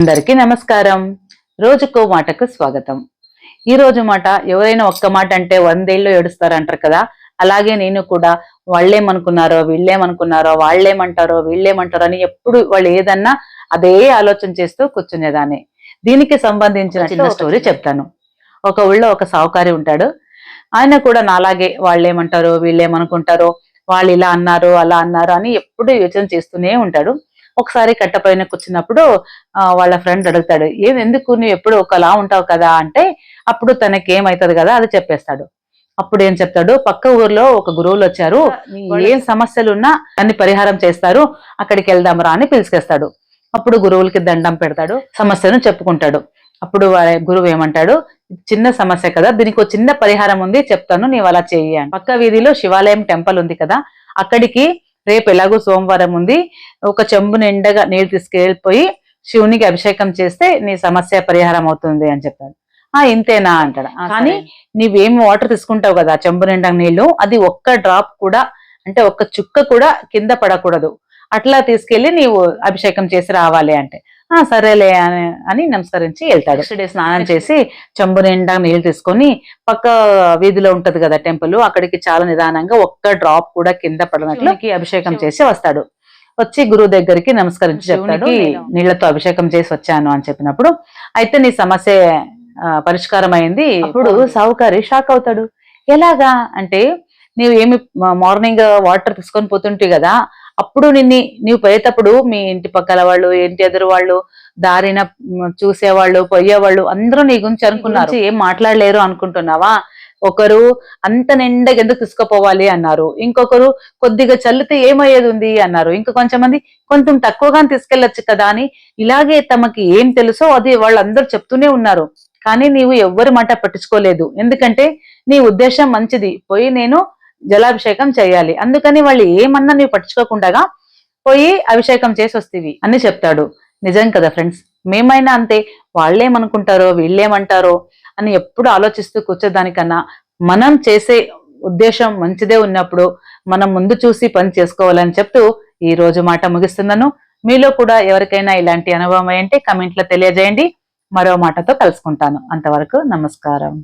అందరికీ నమస్కారం. రోజుకో మాటకు స్వాగతం. ఈ రోజు మాట ఎవరైనా ఒక్క మాట అంటే 100 ఏళ్ళు ఏడుస్తారంటారు కదా. అలాగే నేను కూడా వాళ్ళేమనుకున్నారో వీళ్ళేమనుకున్నారో వాళ్ళేమంటారో వీళ్ళేమంటారో అని ఎప్పుడు వాళ్ళు ఏదన్నా అదే ఆలోచన చేస్తూ కూర్చునేదాన్ని. దీనికి సంబంధించిన చిన్న స్టోరీ చెప్తాను. ఒక ఊళ్ళో ఒక సావుకారి ఉంటాడు. ఆయన కూడా నాలాగే వాళ్ళేమంటారో వీళ్ళేమనుకుంటారో వాళ్ళు ఇలా అన్నారు అలా అన్నారు అని ఎప్పుడు యోచన చేస్తూనే ఉంటాడు. ఒకసారి కట్టపైన కూర్చున్నప్పుడు వాళ్ళ ఫ్రెండ్ అడుగుతాడు, ఎందుకు నువ్వు ఎప్పుడు ఒకలా ఉంటావు కదా అంటే, అప్పుడు తనకి ఏమైతుంది కదా అది చెప్పేస్తాడు. అప్పుడు ఏం చెప్తాడు, పక్క ఊర్లో ఒక గురువులు వచ్చారు, ఏం సమస్యలున్నా అన్ని పరిహారం చేస్తారు, అక్కడికి వెళ్దాంరా అని పిలుచుకేస్తాడు. అప్పుడు గురువులకి దండం పెడతాడు, సమస్యను చెప్పుకుంటాడు. అప్పుడు గురువు ఏమంటాడు, చిన్న సమస్య కదా, దీనికి ఒక చిన్న పరిహారం ఉంది చెప్తాను, నీవు అలా చెయ్యి అని. పక్క వీధిలో శివాలయం టెంపుల్ ఉంది కదా, అక్కడికి రేపు ఎలాగో సోమవారం ఉంది, ఒక చెంబు నిండగా నీళ్ళు తీసుకెళ్ళిపోయి శివునికి అభిషేకం చేస్తే నీ సమస్య పరిహారం అవుతుంది అని చెప్పాడు. ఇంతేనా అంటాడు. కానీ నీవేం వాటర్ తీసుకుంటావు కదా చెంబు నిండా నీళ్లు, అది ఒక్క డ్రాప్ కూడా అంటే ఒక్క చుక్క కూడా కింద పడకూడదు, అట్లా తీసుకెళ్లి నీవు అభిషేకం చేసి రావాలి అంటే, సరేలే అని నమస్కరించి వెళ్తాడు. నెక్స్ట్ డే స్నానం చేసి చెంబు నిండా నీళ్లు తీసుకొని పక్క వీధిలో ఉంటది కదా టెంపుల్, అక్కడికి చాలా నిదానంగా ఒక్క డ్రాప్ కూడా కింద పడినట్లు అభిషేకం చేసి వస్తాడు. వచ్చి గురువు దగ్గరికి నమస్కరించి చెప్తాడు, నీళ్లతో అభిషేకం చేసి వచ్చాను అని చెప్పినప్పుడు, అయితే నీ సమస్య పరిష్కారం అయింది. అప్పుడు సావుకారి షాక్ అవుతాడు. ఎలాగా అంటే, నీవు ఏమి మార్నింగ్ వాటర్ తీసుకొని పోతుంటావు కదా, అప్పుడు నీవు పోయేటప్పుడు మీ ఇంటి పక్కల వాళ్ళు, ఇంటి ఎదురు వాళ్ళు, దారిన చూసేవాళ్ళు పోయేవాళ్ళు అందరూ నీ గురించి అనుకున్నారు, ఏం మాట్లాడలేరు అనుకుంటున్నావా? ఒకరు అంత నిండగా ఎందుకు తీసుకుపోవాలి అన్నారు, ఇంకొకరు కొద్దిగా చల్లితే ఏమయ్యేది ఉంది అన్నారు, ఇంకా కొంచెం తక్కువగా తీసుకెళ్లొచ్చు కదా అని, ఇలాగే తమకి ఏం తెలుసో అది వాళ్ళందరూ చెప్తూనే ఉన్నారు. కానీ నీవు ఎవ్వరి మాట పట్టించుకోలేదు, ఎందుకంటే నీ ఉద్దేశం మంచిది, పోయి నేను జలాభిషేకం చేయాలి, అందుకని వాళ్ళు ఏమన్నా నీవు పట్టించుకోకుండా పోయి అభిషేకం చేసి వస్తేవి అని చెప్తాడు. నిజం కదా ఫ్రెండ్స్, మేమైనా అంతే, వాళ్ళేమనుకుంటారో వీళ్ళేమంటారో అని ఎప్పుడు ఆలోచిస్తూ కూర్చోదానికన్నా, మనం చేసే ఉద్దేశం మంచిదే ఉన్నప్పుడు మనం ముందు చూసి పని చేసుకోవాలని చెప్తూ ఈ రోజు మాట ముగిస్తున్నాను. మీలో కూడా ఎవరికైనా ఇలాంటి అనుభవం ఏంటి కమెంట్లో తెలియజేయండి. మరో మాటతో కలుసుకుంటాను. అంతవరకు నమస్కారం.